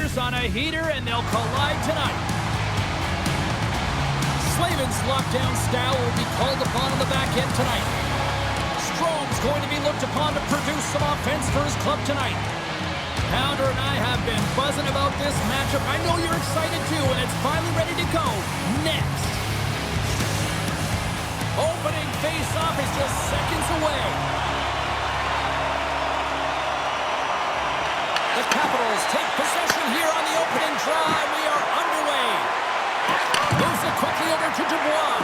Oilers on a heater, and they'll collide tonight. Slavin's lockdown style will be called upon in the back end tonight. Strom's going to be looked upon to produce some offense for his club tonight. Pounder and I have been buzzing about this matchup. I know you're excited too, and it's finally ready to go. Next. Opening face-off is just seconds away. The Capitals take possession here on the opening drive. We are underway. Moves it quickly over to Dubois.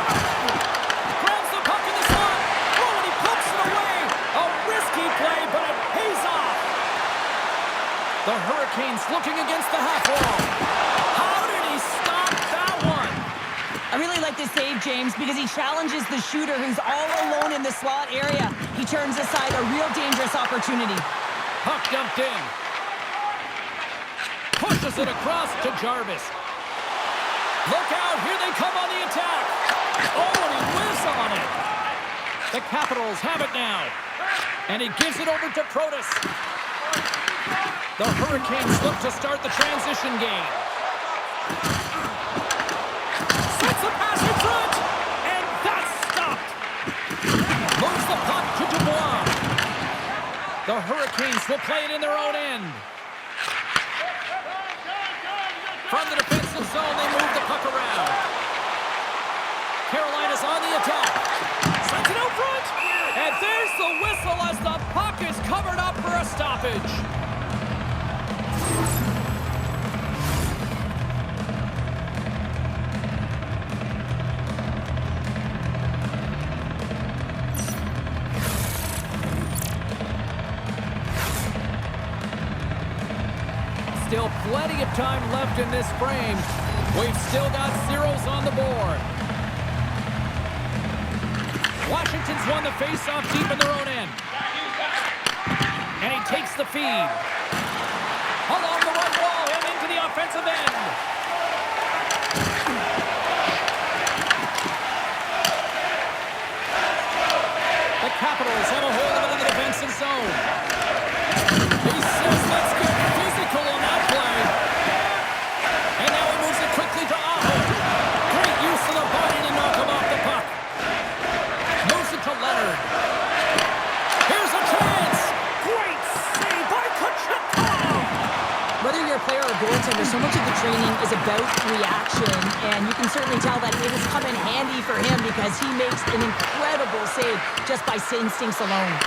Grabs the puck in the slot. Oh, and he pumps it away. A risky play, but it pays off. The Hurricanes looking against the half wall. How did he stop that one? I really like this save, James, because he challenges the shooter who's all alone in the slot area. He turns aside a real dangerous opportunity. Puck dumped in. Pushes it across to Jarvis. Look out, here they come on the attack. Oh, and he whiffs on it. The Capitals have it now. And he gives it over to Protas. The Hurricanes look to start the transition game. Sets a pass in front, and that's stopped. Moves the puck to Dubois. The Hurricanes will play it in their own end. From the defensive zone, they move the puck around. Carolina's on the attack. Sends it out front. And there's the whistle as the puck is covered up for a stoppage. Still plenty of time left in this frame. We've still got zeros on the board. Washington's won the face-off deep in their own end. And he takes the feed. Along the right wall and into the offensive end. The Capitals have a hold of it in the defensive zone. He says, let's get physical on that play. And now he moves it quickly to Aho. Great use of the body to knock him off the puck. Moves it to Leonard. Here's a chance. Great save by Kochetkov. Whether you're a player or a goaltender, so much of the training is about reaction, and you can certainly tell that it has come in handy for him because he makes an incredible save just by instincts alone.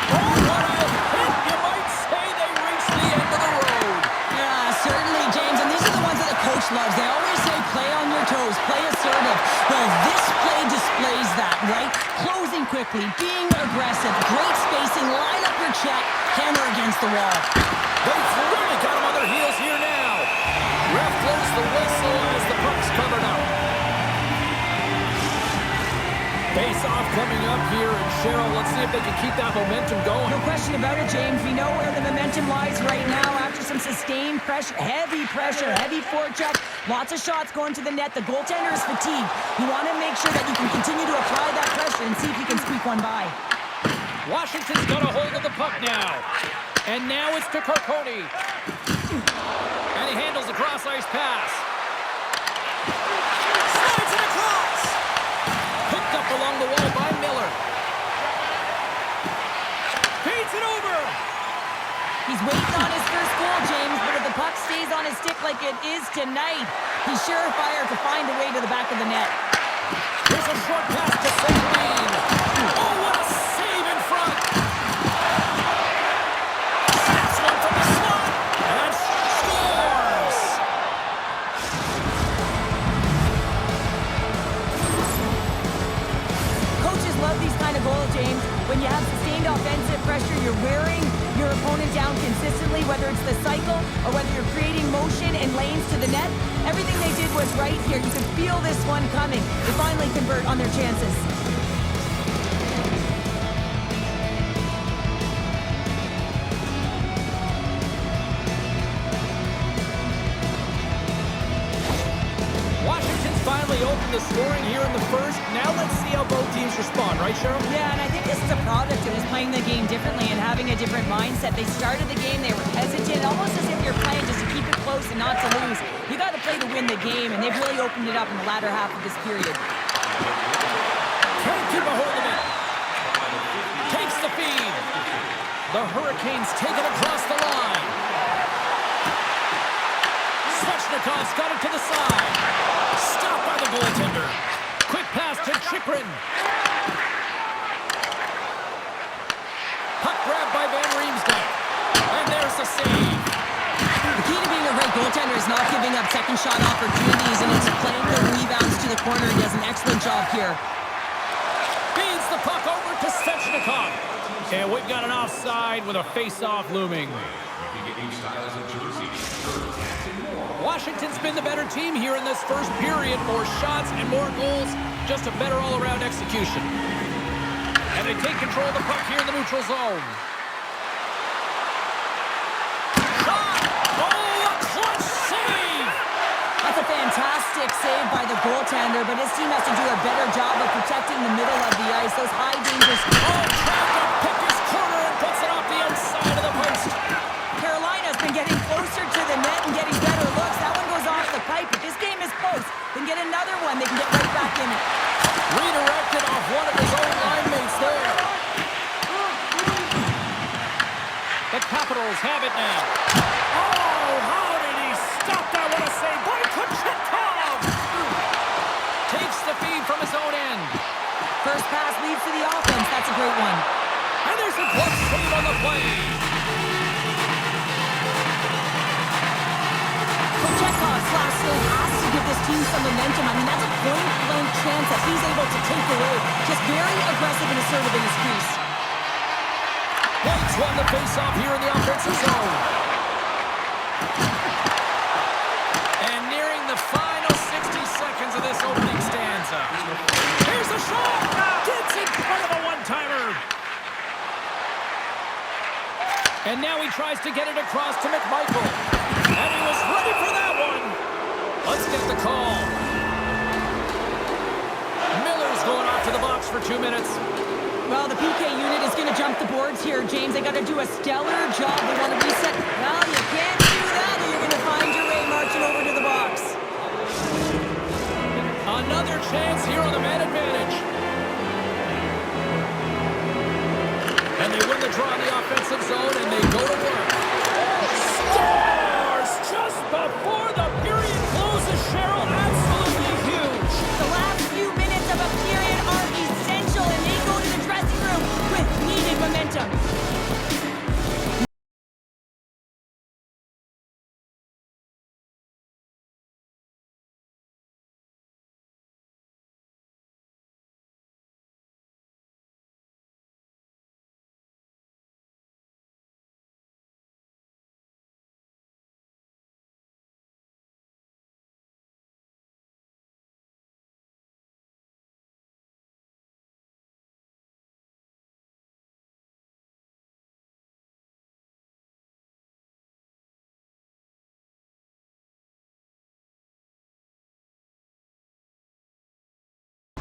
Oh, what a hit! You might say they reached the end of the road. Yeah, certainly, James, and these are the ones that the coach loves. They always say play on your toes, play assertive. Well, this play displays that, right? Closing quickly, being aggressive, great spacing, line up your check, hammer against the wall. They've really got him on their heels here now. Ref blows the whistle as the puck's covered up. Face-off coming up here, and Cheryl, let's see if they can keep that momentum going. No question about it, James. We know where the momentum lies right now after some sustained pressure, heavy forecheck, lots of shots going to the net. The goaltender is fatigued. You want to make sure that you can continue to apply that pressure and see if you can squeak one by. Washington's got a hold of the puck now. And now it's to Carcone. And he handles a cross-ice pass. Slides it across. Picked up along the wall by Miller. Feeds it over. He's waiting on his first goal, James, but if the puck stays on his stick like it is tonight, he's surefire to find a way to the back of the net. Here's a short pass to Saint-Louis. Oh, what a save in front. Snaps one from the slot and scores. Coaches love these kind of goals, James. When you have sustained offensive pressure, you're wearing your opponent down consistently, whether it's the cycle or whether you're creating motion and lanes to the net. Everything they did was right here. You could feel this one coming. They finally convert on their chances. Washington's finally opened the scoring here in the first. Now let's see how both teams teams respond, right, Cheryl? Yeah, and I think this is a product of just playing the game differently and having a different mindset. They started the game, they were hesitant, almost as if you're playing just to keep it close and not to lose. You got to play to win the game, and they've really opened it up in the latter half of this period. Can't keep a hold of it. Takes the feed. The Hurricanes take it across the line. Svechnikov's got it to the side. Stopped by the goaltender. Quick pass to Chychrun. Puck grabbed by Van Riemsdyk. And there's the save. The key to being a great goaltender is not giving up second shot opportunities, and it's playing the rebounds to the corner. He does an excellent job here. Feeds the puck over to Svechnikov. And we've got an offside with a face-off looming. Washington's been the better team here in this first period. More shots and more goals. Just a better all-around execution. And they take control of the puck here in the neutral zone. Shot! Oh, a clutch save! That's a fantastic save by the goaltender, but his team has to do a better job of protecting the middle of the ice. Those high dangers. Oh, trying to pick his corner and puts it off the outside of the post. Carolina's been getting closer to the net and getting better looks. That one goes off the pipe. If this game is close, then get another one. They can get right back in it. Redirected off one of his own line mates there. The Capitals have it now. Oh, how did he stop that? What a save by Kochetkov! Takes the feed from his own end. First pass leads to the offense. That's a great one. And there's a glove save on the play. Kochetkov's last save has to give this team some momentum. I mean, that's a point-blank chance that he's able to take away. Just very aggressive and assertive in his crease. White's won the face-off here in the offensive zone. And nearing the final 60 seconds of this opening stanza. Here's a shot! Gets in front of a one-timer. And now he tries to get it across to McMichael. And he was ready for that one. Let's get the call. Miller's going off to the box for 2 minutes. Well, the PK unit is going to jump the boards here, James. They got to do a stellar job. They want to reset. Well, you can't do that, or you're going to find your way marching over to the box. Another chance here on the man advantage. And they win the draw in the offensive zone, and they go to work. Scores just before the period closes, Cheryl. Absolutely huge. The last few minutes of a period are essential, and they go to the dressing room with needed momentum.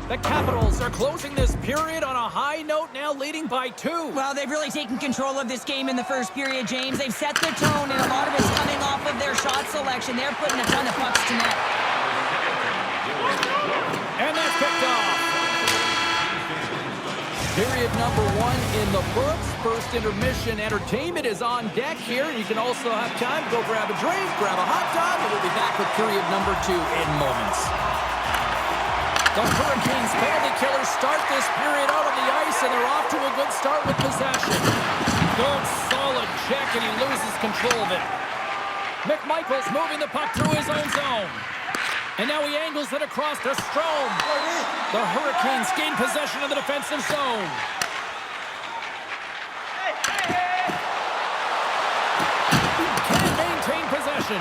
The Capitals are closing this period on a high note, now leading by 2. Well, they've really taken control of this game in the first period, James. They've set the tone, and a lot of it's coming off of their shot selection. They're putting a ton of pucks to net. And that's picked off. Period number 1 in the books. First intermission entertainment is on deck here. You can also have time to go grab a drink, grab a hot dog, and we'll be back with period number 2 in moments. The Hurricanes penalty killers start this period out on the ice, and they're off to a good start with possession. Good, solid check, and he loses control of it. McMichael's moving the puck through his own zone. And now he angles it across to Strome. The Hurricanes gain possession of the defensive zone. Can't maintain possession.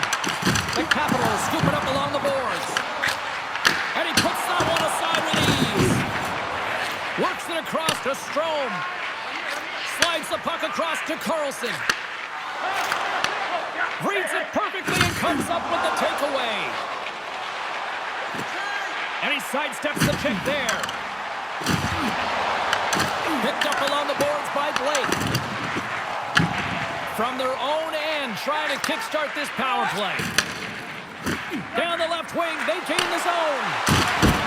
The Capitals scoop it up along the boards. And he puts that one aside with ease. Works it across to Strome. Slides the puck across to Carlson. Reads it perfectly and comes up with the takeaway. And he sidesteps the check there. trying to kickstart this power play. Down the left wing, they gain the zone.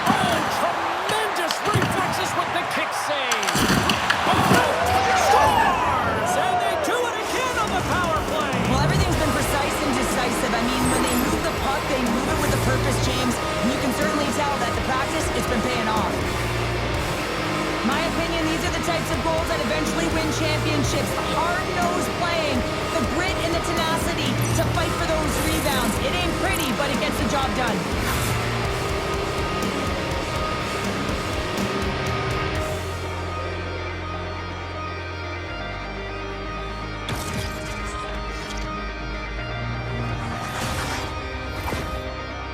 Oh, tremendous reflexes with the kick save. Oh, scores! And they do it again on the power play. Well, everything's been precise and decisive. I mean, when they move the puck, they move it with a purpose, James. And you can certainly tell that the practice, it's been paying off. My opinion, these are the types of goals that eventually win championships. The hard-nosed playing, the grit and the tenacity to fight for those rebounds. It ain't pretty, but it gets the job done.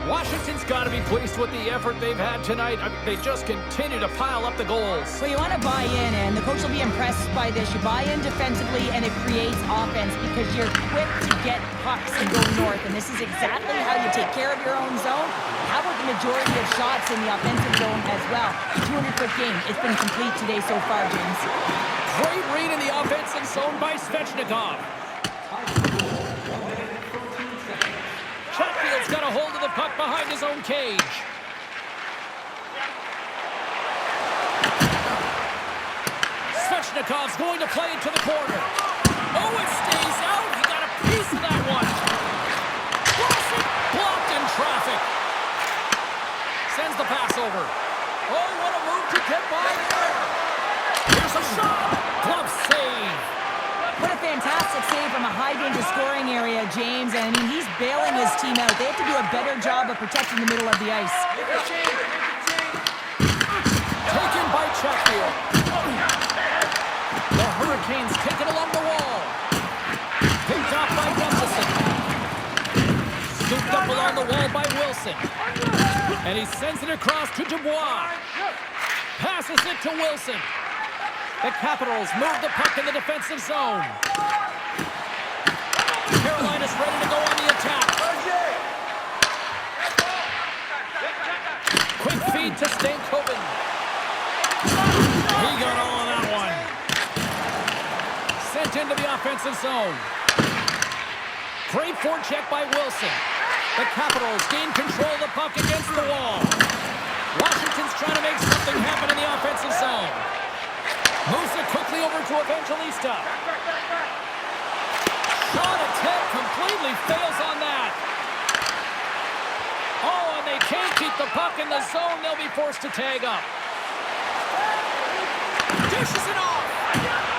Washington's got to be pleased with the effort they've had tonight. They just continue to pile up the goals. Well, you want to buy in, and the coach will be impressed by this. You buy in defensively, and it creates offense because you're quick to get pucks and go north, and this is exactly how you take care of your own zone. How about the majority of shots in the offensive zone as well? 200-foot game. It's been complete today so far, James. Great read in the offensive zone by Svechnikov. Chatfield's got a hold of the puck behind his own cage. Svechnikov's going to play it to the corner. Oh, it stays out. He got a piece of that one. Blocked in traffic. Sends the pass over. Oh, what a move to get by there. Here's a shot. Glove save. What a fantastic save from a high-danger scoring area, James. And, I mean, he's bailing his team out. They have to do a better job of protecting the middle of the ice. Taken by Chatfield. The Hurricanes take it along the wall. Picked off by Gunderson. Scooped up along the wall by Wilson. And he sends it across to Dubois. Passes it to Wilson. The Capitals move the puck in the defensive zone. Carolina's ready to go on the attack. Quick feed to Stankoven. He got all of that one. Sent into the offensive zone. Great forecheck by Wilson. The Capitals gain control of the puck against the wall. Washington's trying to make something happen in the offensive zone. Moves it quickly over to Evangelista. Shot attempt completely fails on that. Oh, and they can't keep the puck in the zone. They'll be forced to tag up. Dishes it off.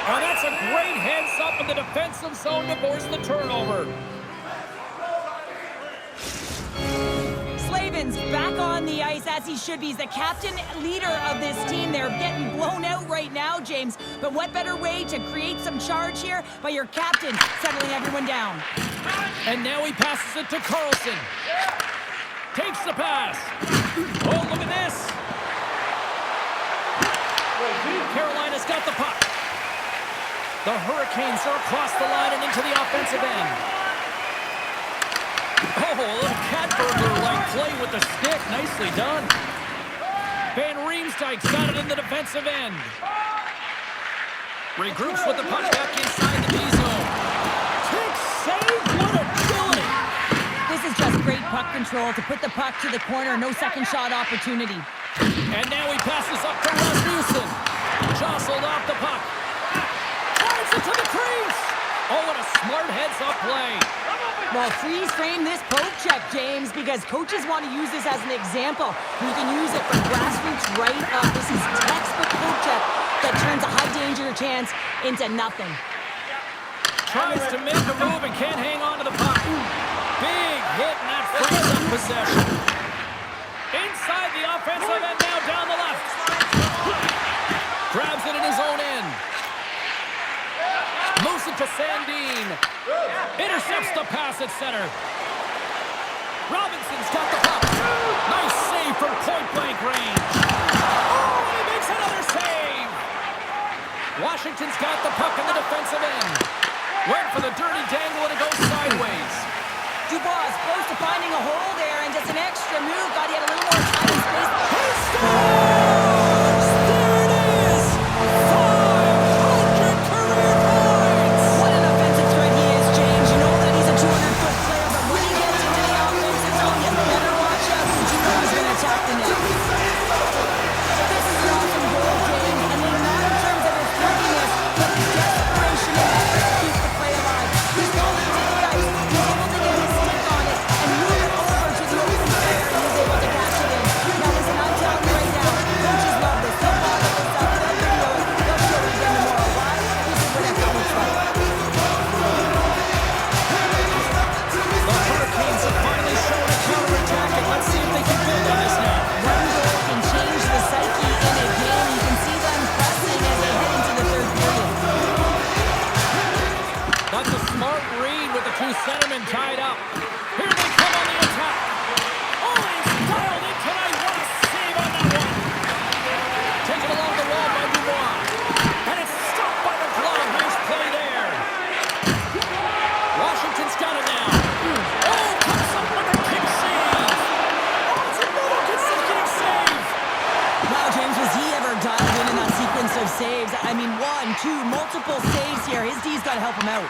Oh, that's a great heads up in the defensive zone to force the turnover. Slavins back on the ice as he should be. He's the captain, leader of this team. They're getting blown out right now, James. But what better way to create some charge here by your captain settling everyone down. And now he passes it to Carlson. Takes the pass. Oh, look at this. Carolina's got the puck. The Hurricanes are across the line and into the offensive end. Oh, a little cat burglar-like play with the stick. Nicely done. Van Riemsdyk's got it in the defensive end. Regroups with the puck back inside the D-zone. Kick save. What agility. This is just great puck control to put the puck to the corner. No second shot opportunity. And now he passes up to Rasmussen. Jostled off the puck. Drives it to the crease. Oh, what a smart heads-up play. Well, freeze frame this poke check, James, because coaches want to use this as an example. You can use it from grassroots right up. This is textbook poke check that turns a high-danger chance into nothing. Tries to make a move and can't hang on to the puck. Big hit, and that frees up possession. Inside the offensive end, now down the left. Grabs it in his own end. Moves it to Sandin. Intercepts the pass at center. Robinson's got the puck. Nice save from point-blank range. Oh, he makes another save. Washington's got the puck in the defensive end. Went for the dirty dangle and it goes sideways. Dubois close to finding a hole there, and just an extra move. Thought he had a little more time and space. He scores! There it is! 500 career points! What an offensive threat he is, James. You know that he's a dialed in that sequence of saves. I mean, one, two, multiple saves here. His D's got to help him out.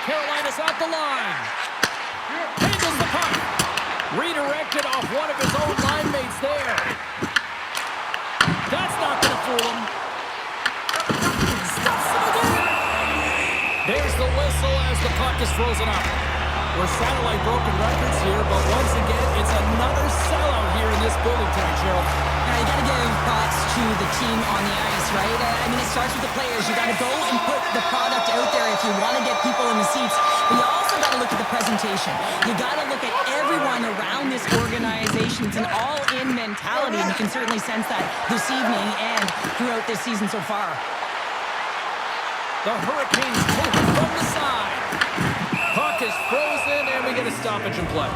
Carolina's out the line. Handles the puck. Redirected off one of his own line mates there. That's not going to fool him. Stuffs him again. There's the whistle as the puck is frozen up. We're satellite broken records here, but once again, it's another sellout here in this building tonight, Cheryl. Now, you got to give props to the team on the ice, right? I mean, it starts with the players. You got to go and put the product out there if you want to get people in the seats. But you also got to look at the presentation. You got to look at everyone around this organization. It's an all-in mentality, and you can certainly sense that this evening and throughout this season so far. The Hurricanes take it from the side. Puck is frozen, and we get a stoppage in play.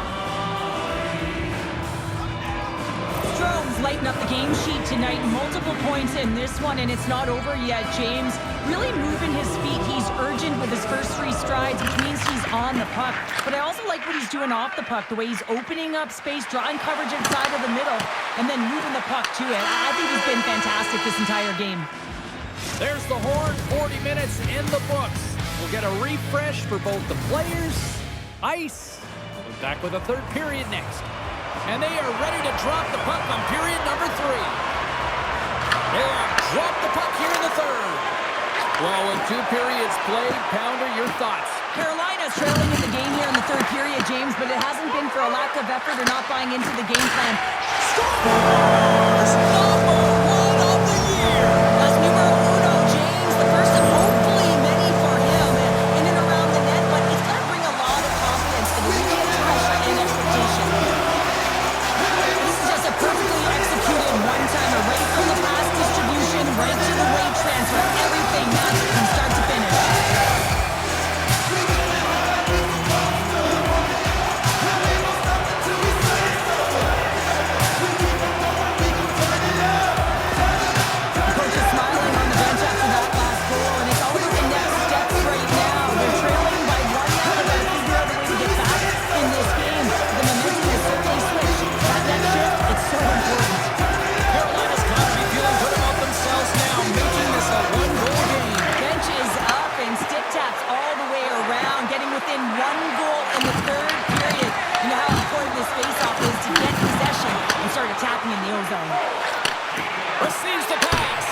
Strome's lighting up the game sheet tonight. Multiple points in this one, and it's not over yet. James really moving his feet. He's urgent with his first three strides, which means he's on the puck. But I also like what he's doing off the puck, the way he's opening up space, drawing coverage inside of the middle, and then moving the puck to it. I think he's been fantastic this entire game. There's the horn, 40 minutes in the books. We'll get a refresh for both the players, ice. We'll be back with a third period next. And they are ready to drop the puck on period number 3. They have dropped the puck here in the third. Well, with 2 periods played, Pounder, your thoughts? Carolina's trailing in the game here in the third period, James, but it hasn't been for a lack of effort or not buying into the game plan. Scores! Number 1 of the year! That's numero uno, James. The first and hopefully many for him in and around the net, but it's going to bring a lot of confidence to the immediate pressure and expectation. This is just a perfectly executed one-timer, right from the pass distribution, right to the weight transfer, everything magic from start to finish. Attacking in the ozone. Receives the pass.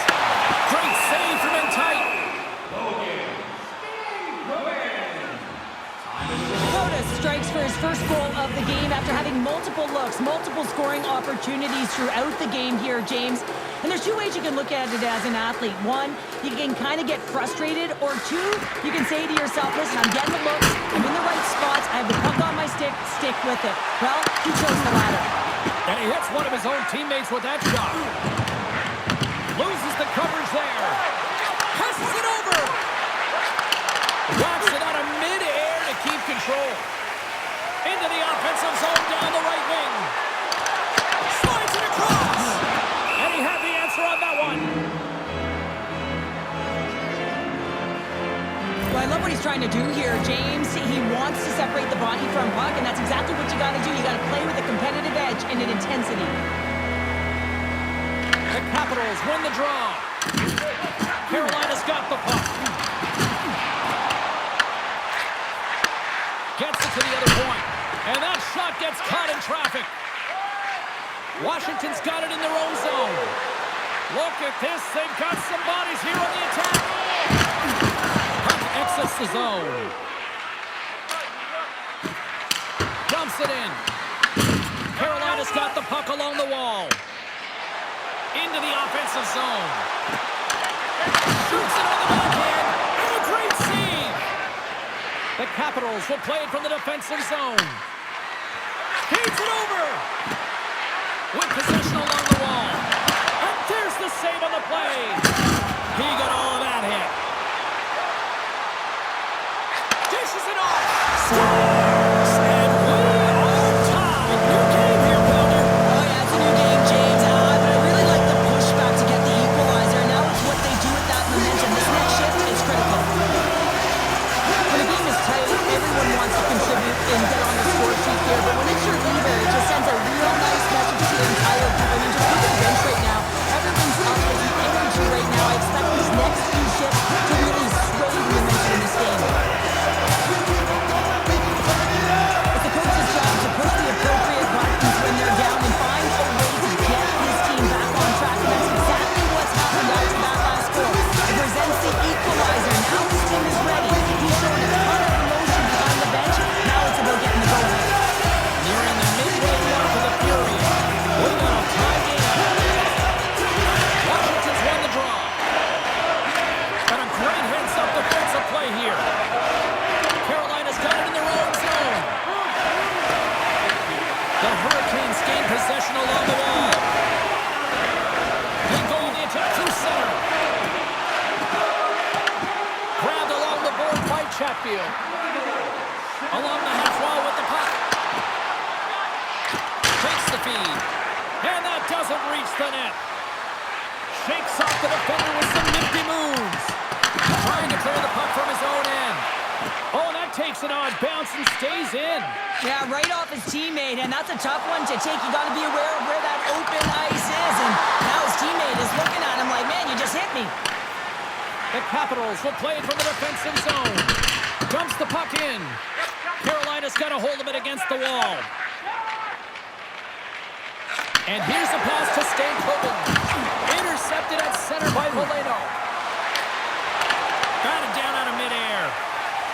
Great save from in tight. Lotus strikes for his first goal of the game after having multiple looks, multiple scoring opportunities throughout the game here, James. And there's 2 ways you can look at it as an athlete. 1, you can kind of get frustrated, or 2, you can say to yourself, listen, I'm getting the looks, I'm in the right spots, I have the puck on my stick with it. Well, he chose the latter. And he hits one of his own teammates with that shot. Loses the coverage there. Passes it over. Walks it out of midair to keep control. Into the offensive zone down the right wing. Slides it across. And he had the answer on that one. Well, I love what he's trying to do here, James. He wants to separate the body from puck, and that's exactly what you got to do. You got to play with a competitive edge and an intensity. The Capitals win the draw. Carolina's got the puck. Gets it to the other point. And that shot gets caught in traffic. Washington's got it in their own zone. Look at this. They've got some bodies here on the attack. Exits the zone. Dumps it in. Carolina's got the puck along the wall. Into the offensive zone. Shoots it on the backhand. And a great save. The Capitals will play it from the defensive zone. Feeds it over. With possession along the wall. And there's the save on the play. He got all of that hit. Dishes it off. Scores! And we are tied. New game here, Pounder. Oh, yeah, it's a new game, James. But I really like the pushback to get the equalizer. Now it's what they do with that momentum. This next shift is critical. When a game is tight, everyone wants to contribute and get on the score sheet here. But when it's your leader backfield. Along the half wall with the puck. Takes the feed. And that doesn't reach the net. Shakes off the defender with some nifty moves. Trying to clear the puck from his own end. Oh, and that takes an odd bounce and stays in. Yeah, right off his teammate, and that's a tough one to take. You got to be aware of where that open ice is, and now his teammate is looking at him like, man, you just hit me. The Capitals will play it from the defensive zone. Dumps the puck in. Carolina's got a hold of it against the wall. And here's a pass to Stankoven. Intercepted at center by Valeno. Got it down out of midair.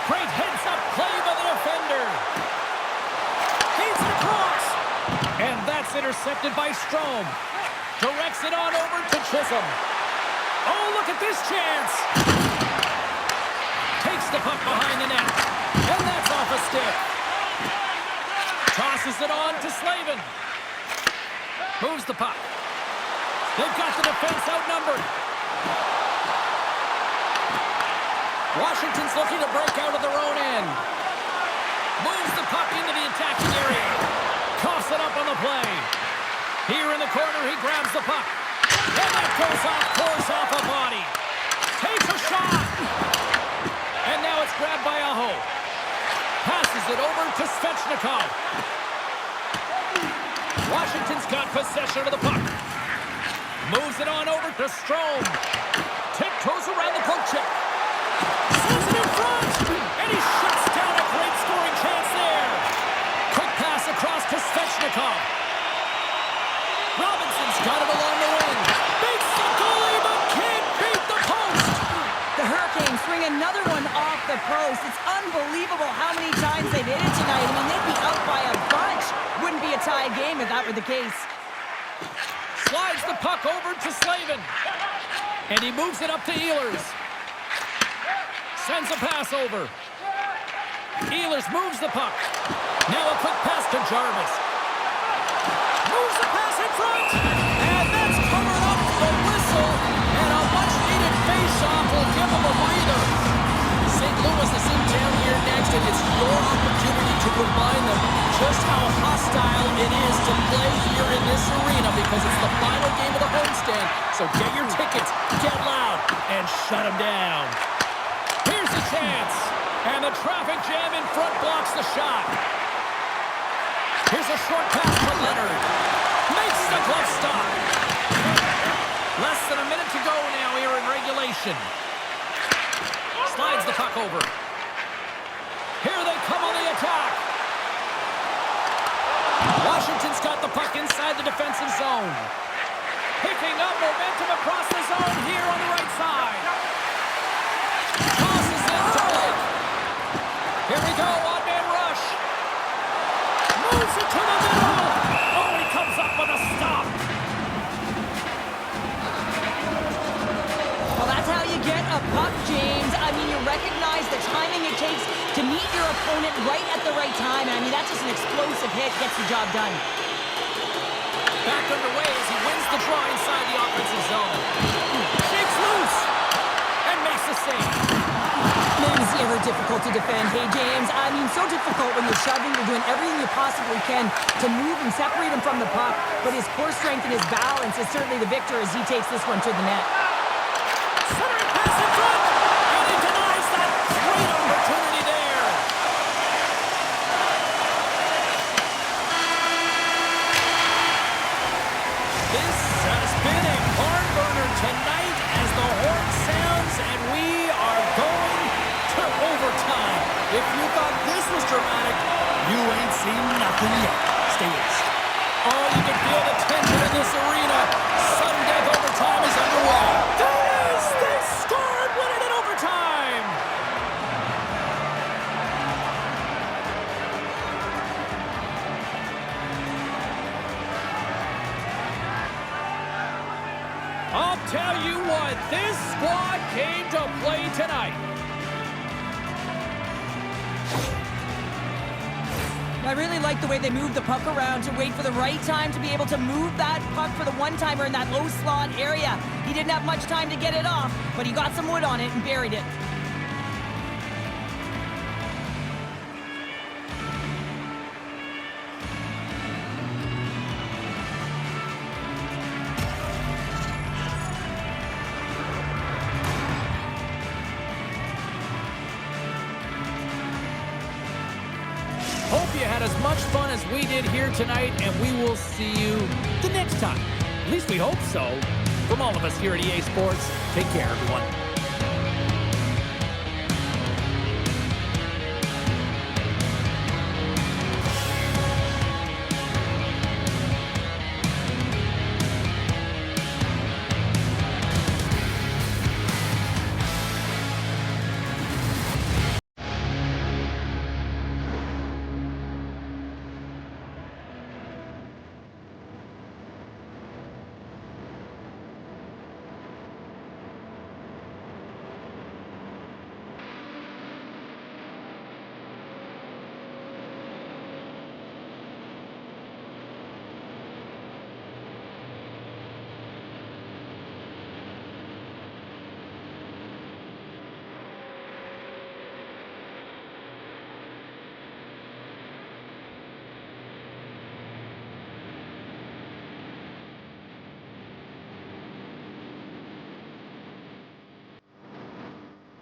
Great heads-up play by the defender. Feeds it across. And that's intercepted by Strome. Directs it on over to Chisholm. Oh, look at this chance. Takes the puck behind the net. And that's off a stick. Tosses it on to Slavin. Moves the puck. They've got the defense outnumbered. Washington's looking to break out of their own end. Moves the puck into the attacking area. Coughs it up on the play. Here in the corner, he grabs the puck. And that goes off course off a body. Takes a shot. And now it's grabbed by Aho. Passes it over to Svechnikov. Washington's got possession of the puck. Moves it on over to Strome. Tiptoes around the poke check. Sends it in front. And he shuts down a great scoring chance there. Quick pass across to Svechnikov. Robinson's got it along the wing. Beats the goalie, but can't beat the post. The Hurricanes bring another one off the post. It's unbelievable how many times they've hit it tonight. I mean, they'd be out by a bunch. Wouldn't be a tie game if that were the case. Slides the puck over to Slavin. And he moves it up to Ehlers. Sends a pass over. Ehlers moves the puck. Now a quick pass to Jarvis. Moves the pass in front. And that's covered up the whistle. And a much-needed face-off will give him a breather. St. Louis is in town here next, and it's your opportunity to remind them just how hostile it is to play here in this arena, because it's the final game of the homestand. So get your tickets, get loud, and shut them down. Here's a chance, and the traffic jam in front blocks the shot. Here's a short pass to Leonard. Makes the glove stop. Less than a minute to go now here in regulation. Slides the puck over. Here they come on the attack. Washington's got the puck inside the defensive zone. Picking up momentum across the zone here on the right side. Tosses it to Blake. Here we go, odd-man rush. Moves it to the middle. Oh, he comes up with a stop. Well, that's how you get a puck, James. I mean, you recognize the timing it takes to meet your opponent right at the right time. I mean, that's just an explosive hit, gets the job done. Back underway as he wins the draw inside the offensive zone. Shakes loose and makes the save. Man, is he ever difficult to defend. Hey, James, I mean, so difficult when you're shoving, you're doing everything you possibly can to move and separate him from the puck. But his core strength and his balance is certainly the victor as he takes this one to the net. Centering pass in front, and he denies that great opportunity there. This has been a barn burner tonight as the horn sounds, and we are going to overtime. If you thought this was dramatic, you ain't seen nothing yet. Stay with us. Oh, you can feel the tension in this arena. Sudden death overtime is underway. They scored, winning in overtime. I'll tell you what, this squad came to play tonight. I really like the way they moved the puck around to wait for the right time to be able to move that puck for the one-timer in that low slot area. He didn't have much time to get it off, but he got some wood on it and buried it. as we did here tonight, and we will see you the next time. At least we hope so. From all of us here at EA Sports, take care, everyone.